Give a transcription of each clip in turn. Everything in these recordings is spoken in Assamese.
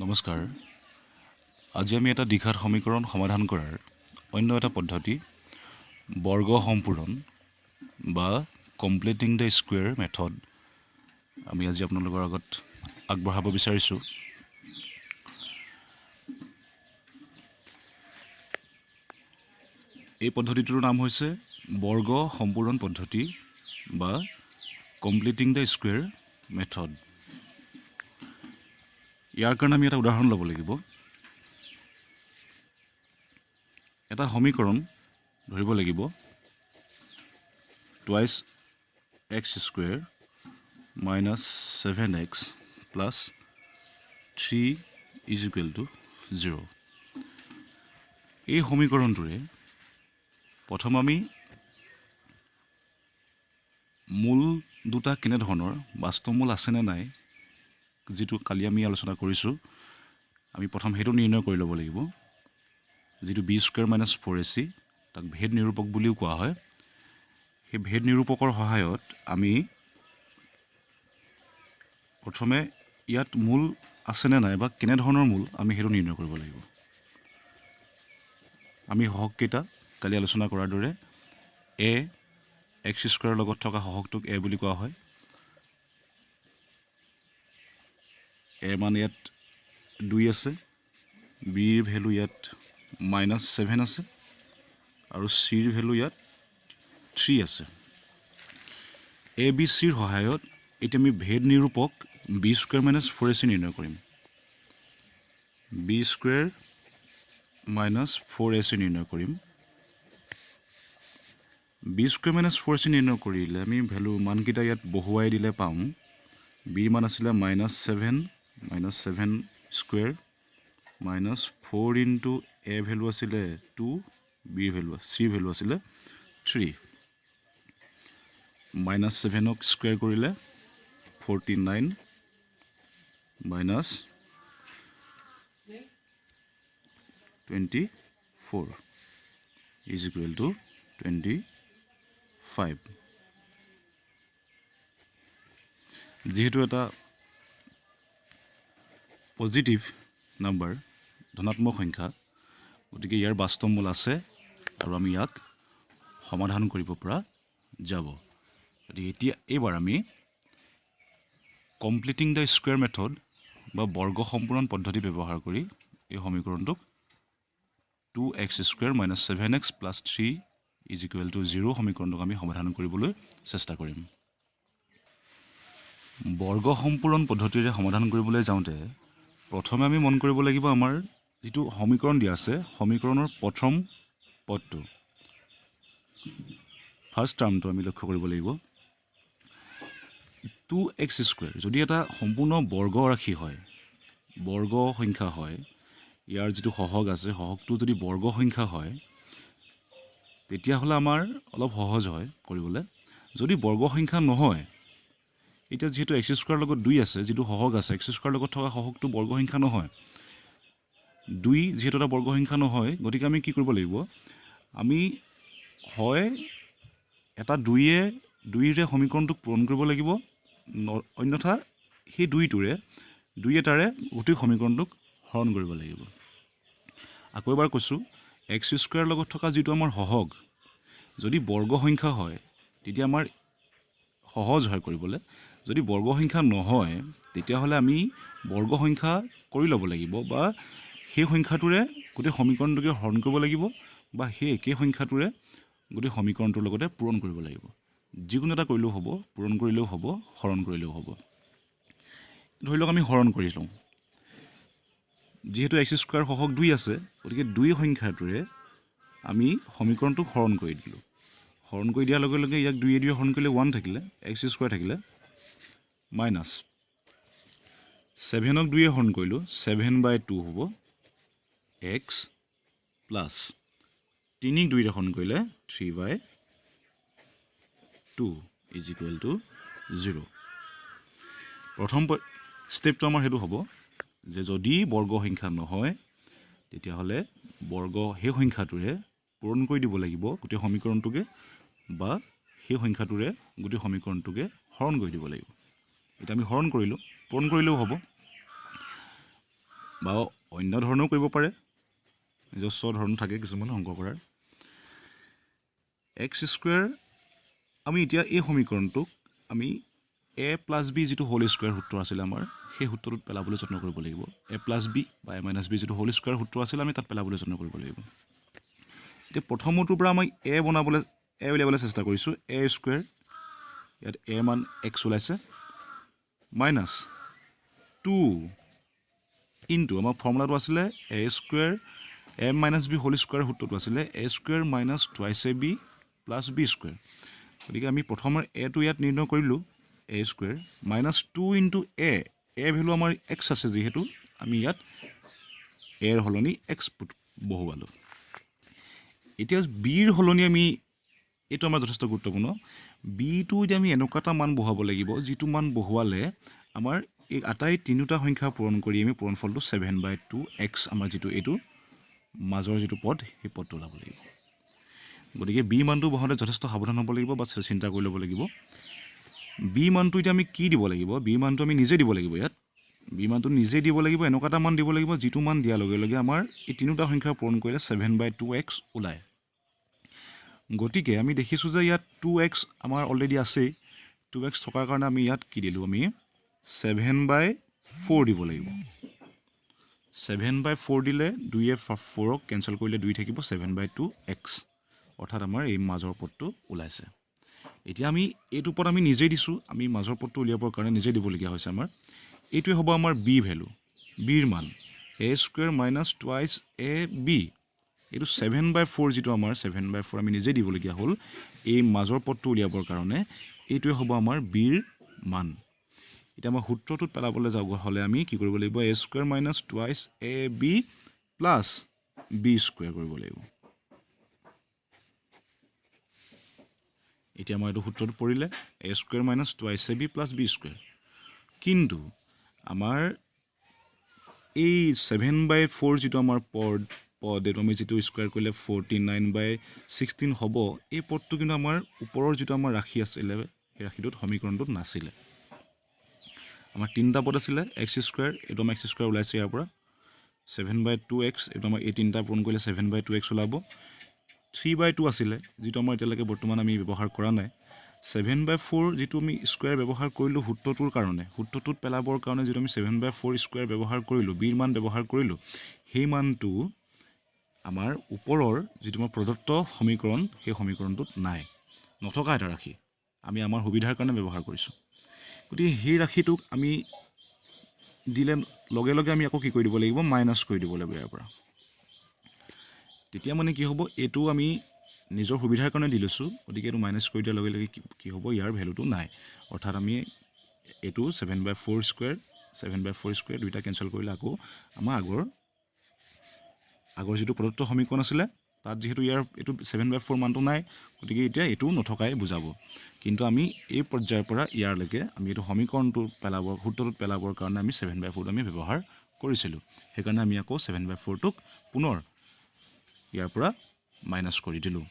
নমস্কাৰ। আজি আমি এটা দ্বিঘাত সমীকৰণ সমাধান কৰাৰ অন্য এটা পদ্ধতি বৰ্গ সম্পূৰণ বা কমপ্লিটিং দ্য স্কুৱেৰ মেথড আমি আজি আপোনালোকৰ আগত আগবঢ়াব বিচাৰিছোঁ। এই পদ্ধতিটোৰ নাম হৈছে বৰ্গ সম্পূৰণ পদ্ধতি বা কমপ্লিটিং দ্য স্কুৱেৰ মেথড। ইয়াৰ কাৰণে আমি এটা উদাহৰণ ল'ব লাগিব। এটা সমীকৰণ ধৰিব লাগিব twice x square minus 7x plus 3 is equal to 0। এই সমীকৰণটোৰে প্ৰথম আমি মূল দুটা কেনেধৰণৰ বাস্তৱ মূল আছেনে নাই, যিটো কালি আমি আলোচনা কৰিছোঁ, আমি প্ৰথম সেইটো নিৰ্ণয় কৰি ল'ব লাগিব। যিটো বি স্কুৱেৰ মাইনাছ 4ac, তাক ভেদ নিৰূপক বুলিও কোৱা হয়। সেই ভেদ নিৰূপকৰ সহায়ত আমি প্ৰথমে ইয়াত মূল আছেনে নাই বা কেনেধৰণৰ মূল আমি সেইটো নিৰ্ণয় কৰিব লাগিব। আমি সহগকেইটা কালি আলোচনা কৰাৰ দৰে এ এক্স স্কুৱেৰৰ লগত থকা সহগটোক এ বুলি কোৱা হয়। এ মান ইয়াত 2 আছে, বিৰ ভেলু ইয়াত মাইনাছ 7 আছে আৰু চিৰ ভেলু ইয়াত 3 আছে। এ বি চিৰ সহায়ত এতিয়া আমি ভেদ নিৰূপক বি স্কুৱেৰ মাইনাছ 4ac নিৰ্ণয় কৰিম। বি স্কুৱেৰ মাইনাছ 4ac নিৰ্ণয় কৰিম। বি স্কুৱেৰ মাইনাছ 4ac নিৰ্ণয় কৰিলে আমি ভেলু মানকেইটা ইয়াত বহুৱাই দিলে পাম। বিৰ মান আছিলে minus 7 square minus 4 into a value আছিলে 2, বিৰ ভেলু চিৰ ভেলু আছিলে 3। মাইনাছ 7ক স্কুৱেৰ কৰিলে 49 মাইনাছ 24 ইজ ইকুৱেল টু 25। যিহেতু এটা পজিটিভ নাম্বাৰ, ধনাত্মক সংখ্যা, গতিকে ইয়াৰ বাস্তৱ মূল আছে আৰু আমি ইয়াক সমাধান কৰিব পৰা যাব। গতিকে এতিয়া এইবাৰ আমি কমপ্লিটিং দ্য স্কুৱেৰ মেথড বা বৰ্গ সম্পূৰণ পদ্ধতি ব্যৱহাৰ কৰি এই সমীকৰণটোক 2x square minus 7x plus 3 is equal to 0 সমীকৰণটোক আমি সমাধান কৰিবলৈ চেষ্টা কৰিম। বৰ্গ সম্পূৰণ পদ্ধতিৰে সমাধান কৰিবলৈ যাওঁতে প্ৰথমে আমি মন কৰিব লাগিব আমাৰ যিটো সমীকৰণ দিয়া আছে, সমীকৰণৰ প্ৰথম পদটো, ফাৰ্ষ্ট টাৰ্মটো আমি লক্ষ্য কৰিব লাগিব। 2x স্কুৱেৰ যদি এটা সম্পূৰ্ণ বৰ্গ ৰাশি হয়, বৰ্গ সংখ্যা হয়, ইয়াৰ যিটো সহগ আছে, সহগটো যদি বৰ্গ সংখ্যা হয়, তেতিয়াহ'লে আমাৰ অলপ সহজ হয় কৰিবলৈ। যদি বৰ্গ সংখ্যা নহয়, এতিয়া যিহেতু এক্স স্কুৱেৰৰ লগত 2 আছে, যিটো সহগ আছে, এক্স স্কুৱেৰৰ লগত থকা সহগটো বৰ্গ সংখ্যা নহয়, 2 যিহেতু এটা বৰ্গ সংখ্যা নহয়, গতিকে আমি কি কৰিব লাগিব, আমি হয় এটা 2ৰে সমীকৰণটোক পূৰণ কৰিব লাগিব, অন্যথা সেই 2 এটাৰে গোটেই সমীকৰণটোক হৰণ কৰিব লাগিব। আকৌ এবাৰ কৈছোঁ, এক্স স্কুৱেৰৰ লগত থকা যিটো আমাৰ সহগ, যদি বৰ্গ সংখ্যা হয় তেতিয়া আমাৰ সহজ হয় কৰিবলৈ। যদি বৰ্গ সংখ্যা নহয়, তেতিয়াহ'লে আমি বৰ্গ সংখ্যা কৰি ল'ব লাগিব বা সেই সংখ্যাটোৰে গোটেই সমীকৰণটোকে হৰণ কৰিব লাগিব বা সেই একেই সংখ্যাটোৰে গোটেই সমীকৰণটোৰ লগতে পূৰণ কৰিব লাগিব। যিকোনো এটা কৰিলেও হ'ব, পূৰণ কৰিলেও হ'ব, হৰণ কৰিলেও হ'ব। ধৰি লওক আমি হৰণ কৰি লওঁ। যিহেতু এক্স স্কুৱেৰ সহগ 2 আছে, গতিকে 2 সংখ্যাটোৰে আমি সমীকৰণটোক হৰণ কৰি দিলোঁ। হৰণ কৰি দিয়াৰ লগে লগে ইয়াক 2 হৰণ কৰিলে 1 থাকিলে, এক্স স্কুৱেৰ থাকিলে, মাইনাছ 7ক 2 হৰণ কৰিলোঁ, 7/2 হ'ব, এক্স প্লাছ 3ক 2 হৰণ কৰিলে 3/2 ইজ ইকুৱেল টু 0। প্ৰথম ষ্টেপটো আমাৰ সেইটো হ'ব যে যদি বৰ্গ সংখ্যা নহয়, তেতিয়াহ'লে সেই সংখ্যাটোৰে পূৰণ কৰি দিব লাগিব গোটেই সমীকৰণটোকে বা সেই সংখ্যাটোৰে গোটেই সমীকৰণটোকে হৰণ কৰি দিব লাগিব। এতিয়া আমি হৰণ কৰিলোঁ, পূৰণ কৰিলেও হ'ব। বা অন্য ধৰণেও কৰিব পাৰে, নিজস্ব ধৰণ থাকে কিছুমান অংক কৰাৰ। এক্স স্কুৱেৰ আমি এতিয়া এই সমীকৰণটোক আমি এ প্লাছ বি যিটো হোল স্কুৱেৰ সূত্ৰ আছিলে আমাৰ, সেই সূত্ৰটোত পেলাবলৈ যত্ন কৰিব লাগিব। এ প্লাছ বি বা এ মাইনাছ বি যিটো হোল স্কুৱেৰ সূত্ৰ আছিলে আমি তাত পেলাবলৈ যত্ন কৰিব লাগিব। এতিয়া প্ৰথমটোৰ পৰা মই এ উলিয়াবলৈ চেষ্টা কৰিছোঁ। এ স্কুৱেৰ, ইয়াত এ মান এক্স ওলাইছে, মাইনাছ 2 ইনটু আমাৰ ফৰ্মুলাটো আছিলে a square a minus b whole square সূত্ৰটো আছিলে a square minus twice a b plus b square. গতিকে আমি প্ৰথমৰ এটো ইয়াত নিৰ্ণয় কৰিলোঁ, a square minus 2 into a value আমাৰ এক্স আছে যিহেতু আমি ইয়াত এৰ সলনি এক্স বহুৱালোঁ। এতিয়া বিৰ সলনি আমি, এইটো আমাৰ যথেষ্ট গুৰুত্বপূৰ্ণ, বিটো এতিয়া আমি এনেকুৱা এটা মান বহুৱাব লাগিব যিটো মান বহুৱালে আমাৰ এই আটাই তিনিওটা সংখ্যা পূৰণ কৰি আমি পূৰণফলটো 7/2x আমাৰ যিটো এইটো মাজৰ যিটো পদ সেই পদটো ওলাব লাগিব। গতিকে বি মানটো বহাওঁতে যথেষ্ট সাৱধান হ'ব লাগিব বা চিন্তা কৰি ল'ব লাগিব। বি মানটো এতিয়া আমি কি দিব লাগিব? বি মানটো আমি নিজে দিব লাগিব। ইয়াত বি মানটো নিজে দিব লাগিব, এনেকুৱা এটা মান দিব লাগিব যিটো মান দিয়াৰ লগে লগে আমাৰ এই তিনিওটা সংখ্যা পূৰণ কৰিলে 7/2x ওলায়। গতিকে আমি দেখিছোঁ যে ইয়াত 2x আমাৰ অলৰেডি আছেই, 2x থকাৰ কাৰণে আমি ইয়াত কি দিলোঁ, আমি 7/4 দিব লাগিব। 7/4 দিলে 2য়ে 4ক কেঞ্চেল কৰিলে 2 থাকিব, 7/2x, অৰ্থাৎ আমাৰ এই মাজৰ পদটো ওলাইছে। এতিয়া আমি এইটো পদ আমি নিজেই দিছোঁ, আমি মাজৰ পদটো উলিয়াবৰ কাৰণে নিজেই দিবলগীয়া হৈছে আমাৰ। এইটোৱে হ'ব আমাৰ বি ভেলু, বিৰ মান a square minus twice a b. এইটো 7/4 যিটো আমাৰ 7/4 আমি নিজেই দিবলগীয়া হ'ল এই মাজৰ পদটো উলিয়াবৰ কাৰণে। এইটোৱে হ'ব আমাৰ বিৰ মান। এতিয়া আমাৰ সূত্ৰটোত পেলাবলৈ যাব হ'লে আমি কি কৰিব লাগিব? A square minus twice a b plus b square কৰিব লাগিব। এতিয়া আমাৰ এইটো সূত্ৰটো পৰিলে a square minus twice a b plus b square. কিন্তু আমাৰ এই 7/4 যিটো আমাৰ পদ এইটো আমি যিটো স্কুৱেৰ কৰিলে 49/16 হ'ব, এই পদটো কিন্তু আমাৰ ওপৰৰ যিটো আমাৰ ৰাশি আছিলে সেই ৰাশিটোত সমীকৰণটোত নাছিলে। আমাৰ তিনিটা পদ আছিলে, এক্স স্কুৱেৰ, এইটো আমাৰ এক্স স্কুৱেৰ ওলাইছে ইয়াৰ পৰা, 7/2x, এইটো আমাৰ এই তিনিটা পূৰণ কৰিলে 7/2x ওলাব। 3/2 আছিলে যিটো আমাৰ এতিয়ালৈকে বৰ্তমান আমি ব্যৱহাৰ কৰা নাই। 7/4 যিটো আমি স্কুৱেৰ ব্যৱহাৰ কৰিলোঁ সূত্ৰটোৰ কাৰণে, সূত্ৰটোত পেলাবৰ কাৰণে যিটো আমি 7/4 স্কুৱেৰ ব্যৱহাৰ কৰিলোঁ, বিৰ মান ব্যৱহাৰ কৰিলোঁ, সেই মানটো আমাৰ ওপৰৰ যিটো আমাৰ প্ৰদত্ত সমীকৰণ সেই সমীকৰণটোত নাই, নথকা এটা ৰাশি আমি আমাৰ সুবিধাৰ কাৰণে ব্যৱহাৰ কৰিছোঁ। গতিকে সেই ৰাশিটোক আমি দিলে লগে লগে আমি আকৌ কি কৰি দিব লাগিব? মাইনাছ কৰি দিব লাগিব ইয়াৰ পৰা। তেতিয়া মানে কি হ'ব, এইটো আমি নিজৰ সুবিধাৰ কাৰণে দি লৈছোঁ, গতিকে এইটো মাইনাছ কৰি দিয়াৰ লগে লগে কি হ'ব? ইয়াৰ ভেলুটো নাই, অৰ্থাৎ আমি এইটো 7/4 স্কুৱেৰ দুইটা কেঞ্চেল কৰিলে আকৌ আমাৰ আগৰ যিটো প্ৰদত্ত সমীকৰণ আছিলে তাত যিহেতু ইয়াৰ এইটো 7/4 মানটো নাই, গতিকে এতিয়া এইটো নথকাই বুজাব। কিন্তু আমি এই পৰ্যায়ৰ পৰা ইয়াৰলৈকে আমি এইটো সমীকৰণটো সূত্ৰটোত পেলাবৰ কাৰণে আমি 7/4 আমি ব্যৱহাৰ কৰিছিলোঁ। সেইকাৰণে আমি আকৌ 7/4টোক পুনৰ ইয়াৰ পৰা মাইনাছ কৰি দিলোঁ।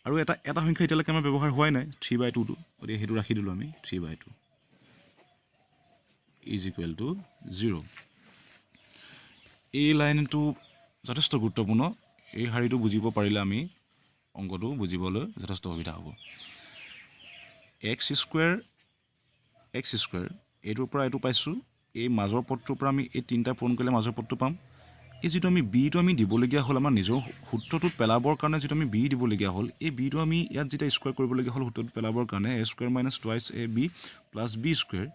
আৰু এটা সংখ্যা এতিয়ালৈকে আমাৰ ব্যৱহাৰ হোৱাই নাই, 3/2টো, গতিকে সেইটো ৰাখি দিলোঁ আমি 3/2 = 0। এই লাইনটো যথেষ্ট গুৰুত্বপূৰ্ণ, এই শাৰীটো বুজিব পাৰিলে আমি অংকটো বুজিবলৈ যথেষ্ট সুবিধা হ'ব। এক্স স্কুৱেৰ এইটোৰ পৰা এইটো পাইছোঁ, এই মাজৰ পদটোৰ পৰা আমি এই তিনিটা পূৰণ কৰিলে মাজৰ পদটো পাম। এই যিটো আমি বিটো আমি দিবলগীয়া হ'ল আমাৰ নিজৰ সূত্ৰটোত পেলাবৰ কাৰণে যিটো আমি বি দিবলগীয়া হ'ল, এই বিটো আমি ইয়াত যেতিয়া স্কুৱেৰ কৰিবলগীয়া হ'ল সূত্ৰটোত পেলাবৰ কাৰণে a square minus twice a b plus b square,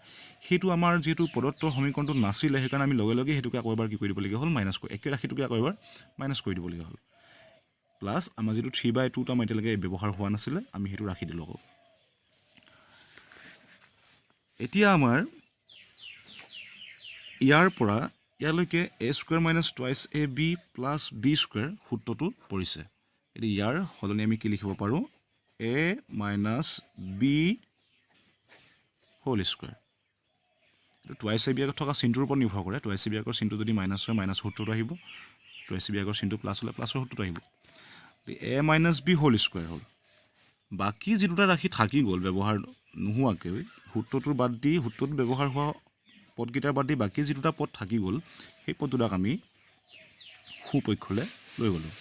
সেইটো আমাৰ যিহেতু প্ৰদত্ত সমীকৰণটো নাছিলে সেইকাৰণে আমি লগে লগে সেইটোকে আকৌ এবাৰ কি কৰি দিবলগীয়া হ'ল? মাইনাছ কৰি, একে ৰাশিটোকে আকৌ এবাৰ মাইনাছ কৰি দিবলগীয়া হ'ল। প্লাছ আমাৰ যিটো 3/2টো আমাৰ এতিয়ালৈকে ব্যৱহাৰ হোৱা নাছিলে, আমি সেইটো ৰাখি দিলোঁ আকৌ। এতিয়া আমাৰ ইয়াৰ পৰা ইয়ালৈকে a square minus twice a b plus b square সূত্ৰটো পৰিছে। এতিয়া ইয়াৰ সলনি আমি কি লিখিব পাৰোঁ? A minus b whole square. এইটো টুৱাইছ এ বি আগত থকা চিনটোৰ ওপৰত নিৰ্ভৰ কৰে। টুৱাইছ এ বি আগৰ চিনটো যদি মাইনাছ হয় মাইনাছ সূত্ৰটো আহিব, টুৱাইছ এ বি আগৰ চিনটো প্লাছ হ'লে প্লাছৰ সূত্ৰটো আহিব। এ মাইনাছ বি হোল স্কুৱেৰ হ'ল। বাকী যি দুটা ৰাশি থাকি গ'ল ব্যৱহাৰ নোহোৱাকৈ, সূত্ৰটোৰ বাদ দি সূত্ৰটো ব্যৱহাৰ হোৱা পদকেইটাৰ বাদ দি বাকী যি দুটা পদ থাকি গ'ল সেই পদ দুটাক আমি সোঁপক্ষলৈ লৈ গ'লোঁ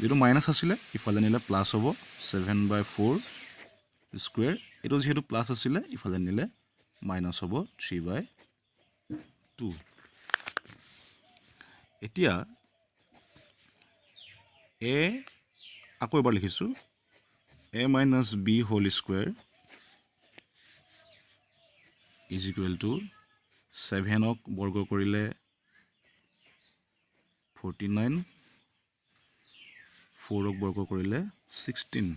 যিটো মাইনাছ আছিলে ইফালে নিলে প্লাছ হ'ব 7/4 স্কুৱেৰ এইটো যিহেতু প্লাছ আছিলে ইফালে নিলে মাইনাছ হ'ব 3/2 এতিয়া a আকৌ এবাৰ লিখিছোঁ a minus b whole square is equal to 7ক বৰ্গ কৰিলে 49 4ক বৰ্গ কৰিলে 16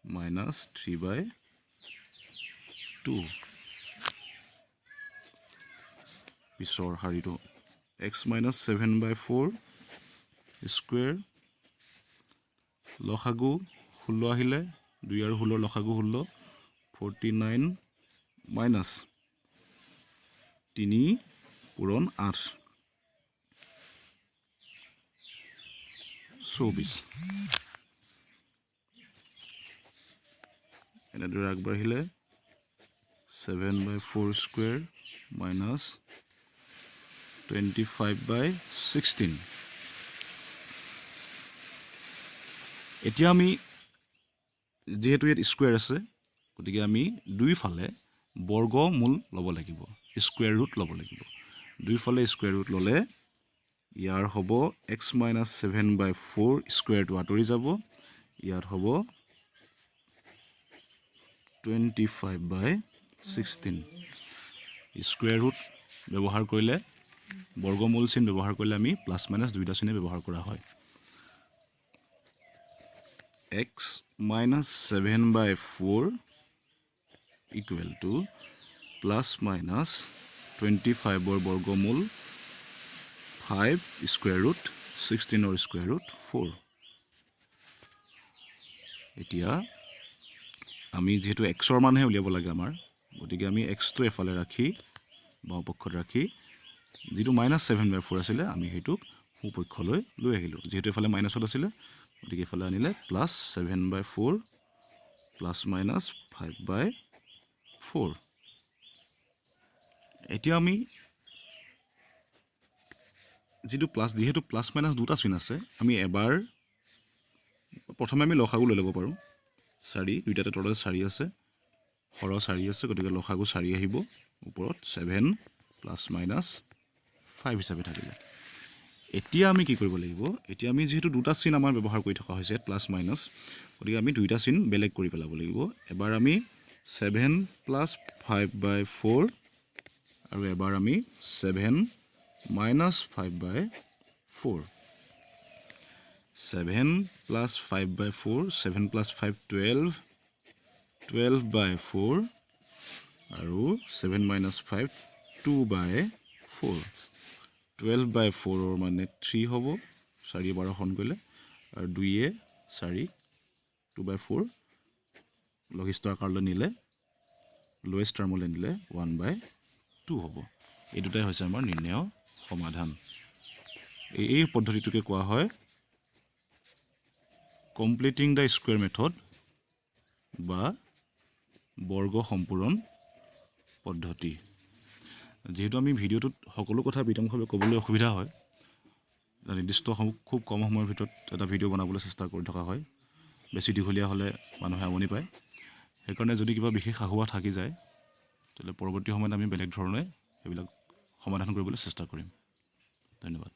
minus 3/2 পিছৰ শাৰীটো x minus 7/4 স্কুৱেৰ লসাগু 16 আহিলে 2 আৰু 16 লসাগু 16 49 মাইনাছ 3 পূৰণ 8 24 এনেদৰে আগবাঢ়িলে 7/4 স্কুৱেৰ মাইনাছ 25/16 এতিয়া আমি যেহেতু ইয়াত স্কুৱেৰ আছে গতিকে আমি দুইফালে বৰ্গমূল ল'ব লাগিব স্কুৱেৰ ৰুট ল'ব লাগিব দুইফালে স্কুৱেৰ ৰুট ল'লে ইয়াৰ হ'ব x minus 7/4 স্কুৱেৰটো আঁতৰি যাব ইয়াত হ'ব 25/16 স্কুৱেৰ ৰুট ব্যৱহাৰ কৰিলে বৰ্গমূল চিন ব্যৱহাৰ কৰিলে আমি প্লাছ মাইনাছ দুইটা চিনে ব্যৱহাৰ কৰা হয় x minus 7/4 equal to plus minus 25 বৰ্গমূল 5 square root 16 square root 4 এতিয়া আমি যেহেতু x ৰ মানহে উলিয়াব লাগে আমাৰ গতিকে আমি x টো এফালে ৰাখি বাওঁপক্ষত ৰাখি যেটো -7/4 আছিলে আমি হেতুক সোঁপক্ষলৈ লৈ আহিলো যেহেতু এফালে মাইনাছত আছিলে গতিকে এফালে আনিলে +7/4 +-5/4 এতিয়া আমি যেটো প্লাস যেহেতু প্লাস মাইনাস দুটা চিন আছে আমি এবাৰ প্ৰথমে আমি লসাগু লৈ ল'ব পাৰো 4 দুইটাতে তলতে 4 আছে হৰ 4 আছে গতিকে লসাগু 4 আহিব ওপৰত 7 +-5 হিচাপে থাকিলে এতিয়া আমি কি কৰিব লাগিব এতিয়া আমি যেহেতু দুটা চিন আমাৰ ব্যৱহাৰ কৰি থকা হৈছে প্লাস মাইনাস গতিকে আমি দুইটা চিন বেলেগ কৰি পেলাব লাগিব এবাৰ আমি 7 +5/4 আৰু এবাৰ আমি 7 -5/4 7 +5/4 7 + 5 12 12/4 আৰু 7 - 5 2/4 12/4 মানে 3 হ'ব 4 বাৰ খন কৰিলে আৰু 2 এ 4 2/4 লঘিষ্ঠ আকাৰলৈ নিলে লোৱেষ্ট টাৰ্মলৈ নিলে 1/2 হ'ব এই দুটাই হৈছে আমাৰ নিৰ্ণয় সমাধান এই পদ্ধতিটোকে কোৱা হয় কমপ্লিটিং দ্য স্কুৱেৰ মেথড বা বৰ্গ সম্পূৰণ পদ্ধতি যেহেতু আমি ভিডিওটোত সকলো কথা বিতংভাৱে ক'বলৈ অসুবিধা হয় নিৰ্দিষ্ট খুব কম সময়ৰ ভিতৰত এটা ভিডিও বনাবলৈ চেষ্টা কৰি থকা হয় বেছি দীঘলীয়া হ'লে মানুহে আমনি পায় সেইকাৰণে যদি কিবা বিশেষ আহুৱা থাকি যায় তেতিয়াহ'লে পৰৱৰ্তী সময়ত আমি বেলেগ ধৰণে সেইবিলাক সমাধান কৰিবলৈ চেষ্টা কৰিম ধন্যবাদ